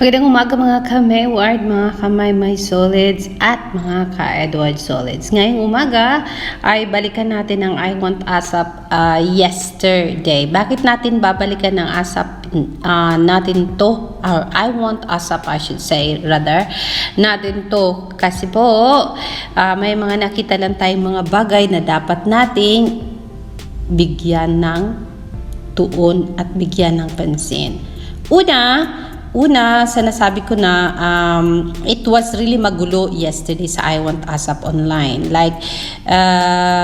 Magandang umaga mga ka-Mayward, mga ka-Maymay Solids at mga ka-Edward Solids. Ngayong umaga ay balikan natin ang I Want ASAP yesterday. Bakit natin babalikan ng ASAP natin to? Or I Want ASAP, I should say, rather. Natin to kasi po may mga nakita lang tayong mga bagay na dapat nating bigyan ng tuon at bigyan ng pansin. Una, sinasabi ko na it was really magulo yesterday sa I Want ASAP online. Like,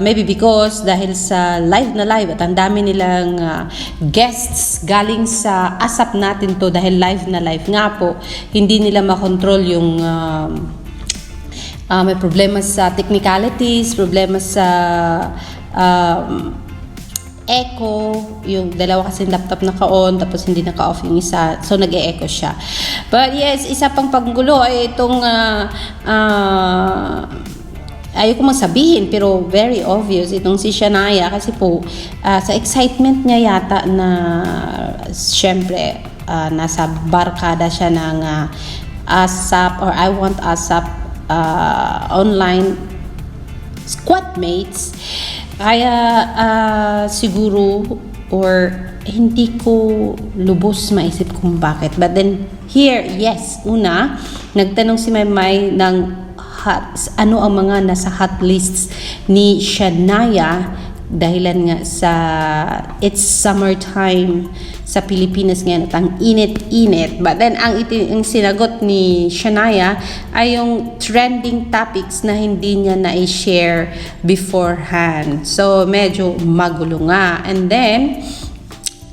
maybe because dahil sa live na live at ang dami nilang guests galing sa ASAP natin to dahil live na live nga po, hindi nila makontrol yung may problema sa technicalities, problema sa echo, yung dalawa kasi laptop naka-on tapos hindi naka-off yung isa, so nag-e-echo siya. But yes, isa pang panggulo ay itong ayoko masabihin pero very obvious itong si Shania kasi po sa excitement niya yata na syempre nasa barkada siya ng ASAP or I Want ASAP online squad mates. Kaya siguro or hindi ko lubos maisip kung bakit. But then here, yes, una, nagtanong si Maymay ng ano ang mga nasa hot lists ni Shania dahilan nga sa it's summertime sa Pilipinas ngayon at ang init-init. But then ang sinagot ni Shania ay yung trending topics na hindi niya na-share beforehand. So medyo magulo nga. And then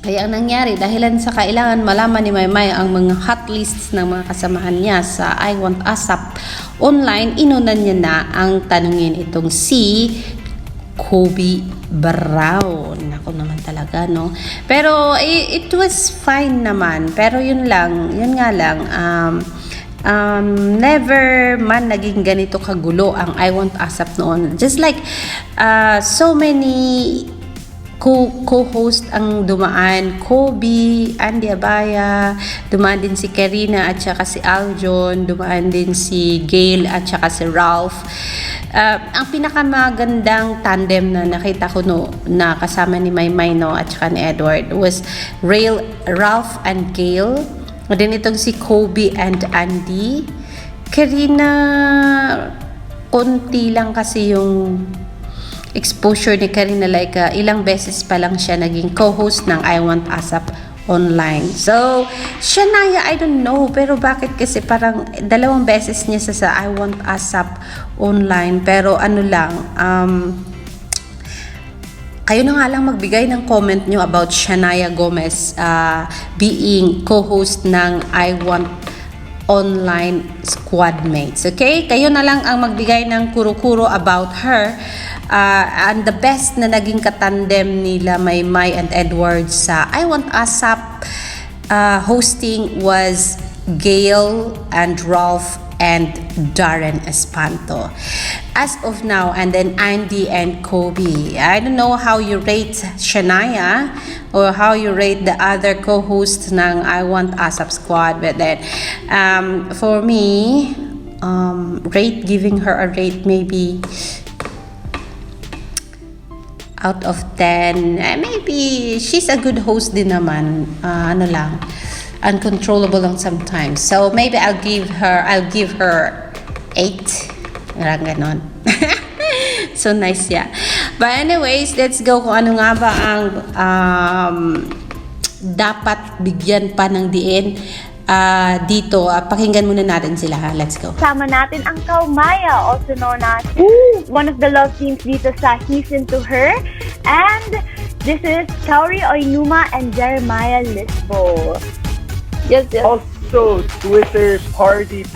kaya ang nangyari, dahilan sa kailangan malaman ni Maymay ang mga hot lists ng mga kasamahan niya sa I Want ASAP online, inunan niya na ang tanungin itong si Kobe Brown. Ako naman talaga, no? Pero it was fine naman. Pero yun nga lang, never man naging ganito kagulo ang I Want ASAP noon. Just like so many co-host ang dumaan, Kobe, Andy Abaya, dumaan din si Karina at saka si Aljon, dumaan din si Gail at saka si Ralph. Ang pinakamagandang tandem na nakita ko na kasama ni Maymay at saka ni Edward was Ralph and Gail. And then itong si Kobe and Andy. Karina, konti lang kasi yung exposure ni Karina, like ilang beses pa lang siya naging co-host ng I Want ASAP online. So, Shania, I don't know, pero bakit kasi parang 2 beses niya sa I Want ASAP online, pero ano lang, kayo na nga lang magbigay ng comment nyo about Shania Gomez being co-host ng I Want online squad mates. Okay? Kayo na lang ang magbigay ng kuro-kuro about her. And the best na naging katandem nila Maymay and Edward sa I Want ASAP hosting was Gail and Ralph and Darren Espanto. As of now, and then Andy and Kobe. I don't know how you rate Shania or how you rate the other co-hosts ng I Want ASAP squad, but then for me, giving her a rate maybe out of 10, maybe she's a good host din naman. Ano lang, uncontrollable lang sometimes. So maybe I'll give her 8. Parang ganon. So nice, yeah. But anyways, let's go kung ano nga ba ang dapat bigyan pa ng diin dito. Pakinggan muna natin sila, ha? Let's go. Sama natin ang Kaumaya, also known as one of the love teams dito sa He's Into Her. And this is Kauri Oinuma and Jeremiah Lisbo. Yes. Also, Twitter party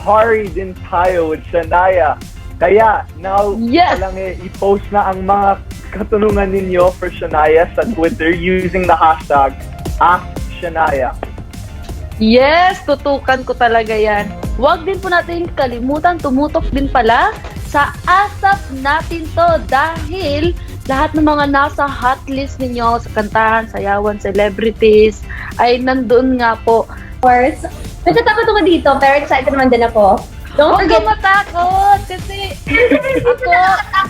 din tayo with Shania. Kaya, now, lang i-post na ang mga katanungan ninyo for Shania sa Twitter using the hashtag #AskShania. Yes, tutukan ko talaga yan. Huwag din po natin kalimutan, tumutok din pala sa ASAP natin to dahil lahat ng mga nasa hot list ninyo sa kantahan, sayawan, celebrities ay nandun nga po. course, Natatakot ako dito, pero excited naman din ako. Don't Huwag forget, kang matakot kasi ako,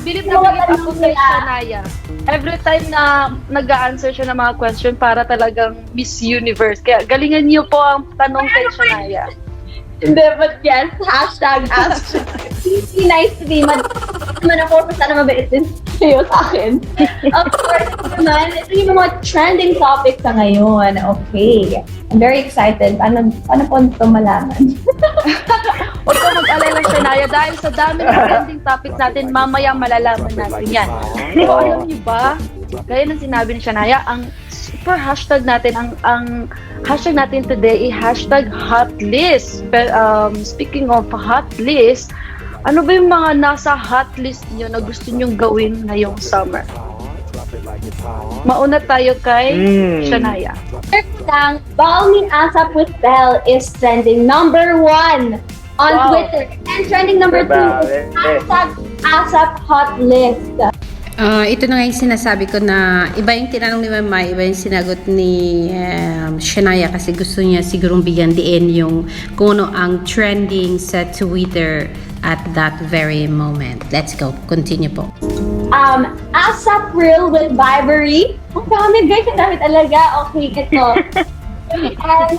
bilib na bilib ako kay Shania. Every time na nag-a-answer siya ng mga question para talagang Miss Universe. Kaya galingan niyo po ang tanong kay Shania. hindi, but yes, hashtag ask. Be nice to me. Man ako, sana mabait din kayo sa akin. Of course, naman, ito yung mga trending topics sa ngayon. Okay. I'm very excited. Paano po ito malaman? Huwag ka mag-alala, Shania, dahil sa dami ng trending topics natin, mamaya malalaman natin yan. So, alam niyo ba, gaya ng sinabi ni Shania, ang super hashtag natin, ang hashtag natin today ay hashtag hot list. Speaking of hot list, ano ba yung mga nasa hot list niyo na gusto nyong gawin ngayong summer? Mauna tayo kay Shania. Ang Balmy ASAP with Belle is trending number 1 on Wow. Twitter. And trending number 2 is hashtag ASAP hot list. Ito na nga yung sinasabi ko na iba yung tinanong ni Mama, iba yung sinagot ni Shania kasi gusto niya sigurong bigyan diin yung kung ano ang trending sa Twitter at that very moment. Let's go. Continue po. ASAP Real with Vibery. Ang dami guys, ang dami talaga. Okay, ito. And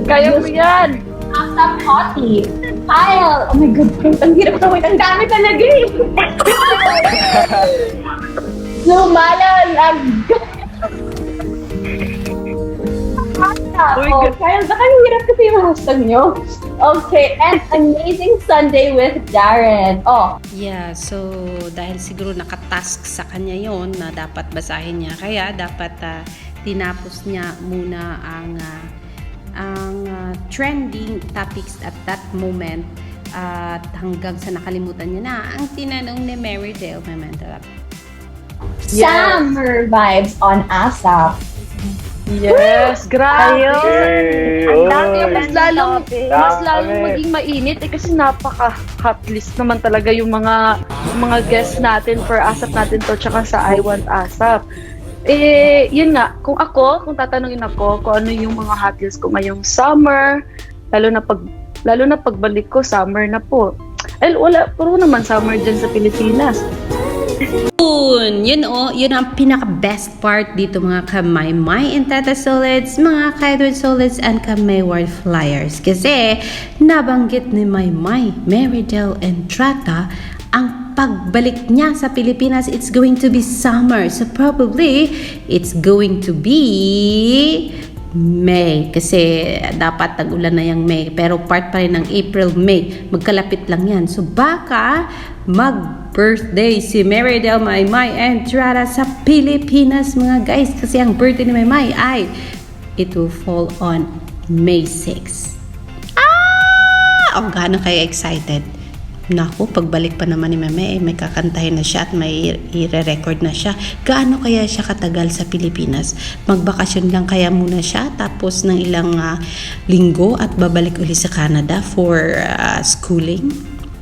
Kaya mo yan! ASAP Hottie. Kyle. Oh my God, ang hirap na wait. Ang dami talaga eh. Lumalan. Oh, Kyle, baka yung hirap kasi yung hashtag nyo. Okay, and Amazing Sunday with Darren. Oh, Yeah, so dahil siguro nakatask sa kanya yon na dapat basahin niya, kaya dapat tinapos niya muna ang trending topics at that moment at hanggang sa nakalimutan niya na ang tinanong ni Marydale. summer vibes on ASAP. Yes, grabe! Ayun. Ang dami Oy. Mas lalong Dami. maging mainit kasi napaka-hot list naman talaga yung mga guests natin for ASAP natin to tsaka sa I Want ASAP. Yun nga, kung tatanungin ako kung ano yung mga hot list ko ngayong summer, lalo na pagbalik ko, summer na po. Puro naman summer dyan sa Pilipinas. Yun ang pinaka-best part dito mga ka-Maymay and Tata Solids, mga ka-Edward Solids and ka-Mayward Flyers. Kasi nabanggit ni Maymay, Marydale and Trata ang pagbalik niya sa Pilipinas, it's going to be summer. So probably, it's going to be May. Kasi dapat tag-ulan na yung May. Pero part pa rin ng April, May. Magkalapit lang yan. So baka mag-birthday si Marydale, Maymay and Trata sa Pilipinas mga guys. Kasi ang birthday ni Maymay ay it will fall on May 6. Oh, gaano kayo excited? Naku, pagbalik pa naman ni Meme, may kakantahin na siya at may i-record na siya. Gaano kaya siya katagal sa Pilipinas? Magbakasyon lang kaya muna siya tapos ng ilang linggo at babalik uli sa Canada for schooling?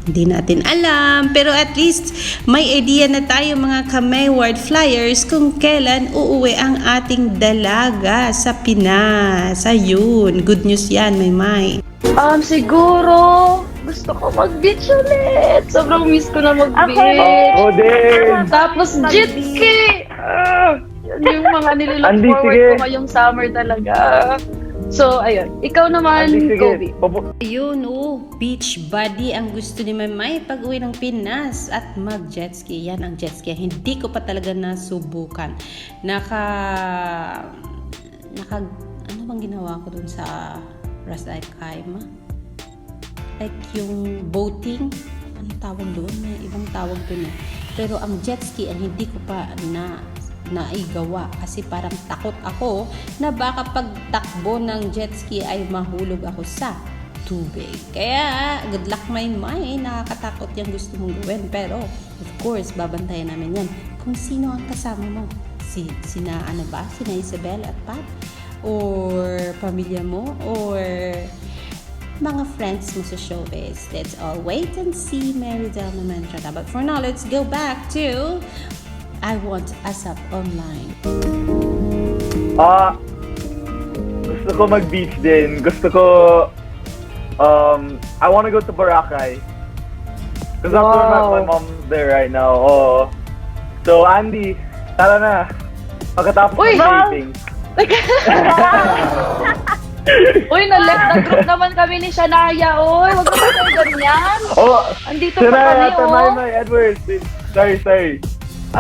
Hindi natin alam. Pero at least may idea na tayo mga ka-Mayward Flyers kung kailan uuwi ang ating dalaga sa Pinas. Ayun, good news yan, Maymay. Siguro, gusto ko mag-beach ulit. Sobrang miss ko na mag-beach. Ako din. Tapos jet ski! Yan yung mga nililook Andy, forward sige. ko ngayong summer talaga. So, ayun. Ikaw naman, Sige, Kobe. Ayun, beach body ang gusto ni Mamay pag uwi ng Pinas at mag-jet ski. Yan ang jet ski. Hindi ko pa talaga nasubukan. Ano bang ginawa ko dun sa Ras Al Khaimah? Like yung boating, ano tawag doon? May ibang tawag doon eh. Pero ang jet ski ay hindi ko pa naigawa kasi parang takot ako na baka pagtakbo ng jet ski ay mahulog ako sa tubig. Kaya, good luck Maymay. Nakakatakot yung gusto mong gawin. Pero, of course, babantayan namin yan. Kung sino ang kasama mo. Sina Isabel at Pat? Or pamilya mo? Or mga friends mo sa showbiz. Let's all wait and see Marydale naman. But for now, let's go back to I Want ASAP Online. Gusto ko mag-beach din. Gusto ko I want to go to Boracay. Because that's where my mom's there right now. Oh. So, Andy, tara na. Pagkatapos Uy, ng dating. Uy, na-left na group naman kami ni Shania. Uy, wag naman tayo ganyan. Oh, Andito pa kami, Shania, Tamay, oh. my Edward. Sorry. Okay,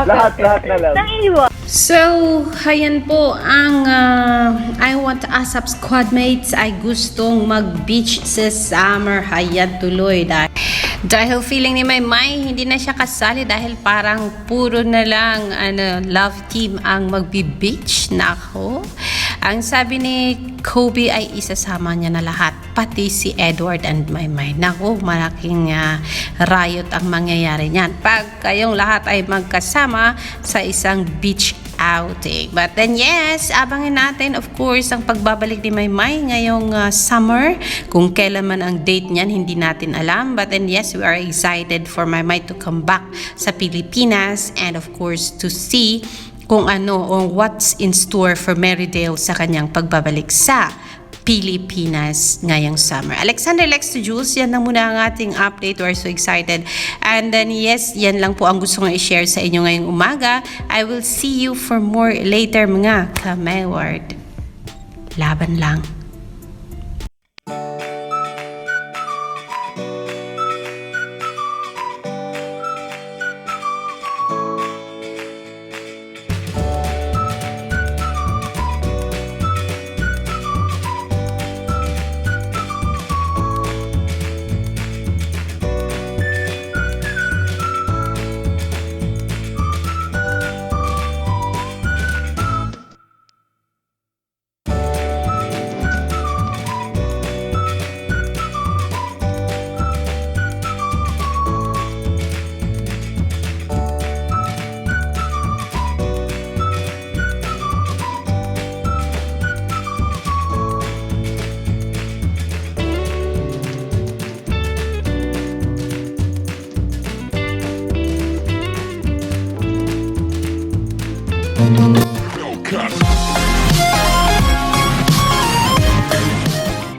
Lahat na lang. Nang iwan. So, ayan po ang I Want ASAP squad mates ay gustong mag-beach sa summer. Ayan tuloy. Dahil feeling ni Maymay, hindi na siya kasali dahil parang puro na lang love team ang magbi-beach. Nako. Ang sabi ni Kobe ay isasama niya na lahat, pati si Edward and Maymay. Nako, malaking riot ang mangyayari niyan pag kayong lahat ay magkasama sa isang beach outing. But then yes, abangin natin of course ang pagbabalik ni Maymay ngayong summer. Kung kailan man ang date niyan, hindi natin alam. But then yes, we are excited for Maymay to come back sa Pilipinas and of course to see kung ano o what's in store for Merrydale sa kanyang pagbabalik sa Pilipinas ngayong summer. Alexander Lex to Jules, yan lang muna ang ating update. We're so excited. And then yes, yan lang po ang gusto kong i-share sa inyo ngayong umaga. I will see you for more later mga ka-Mayward. Laban lang.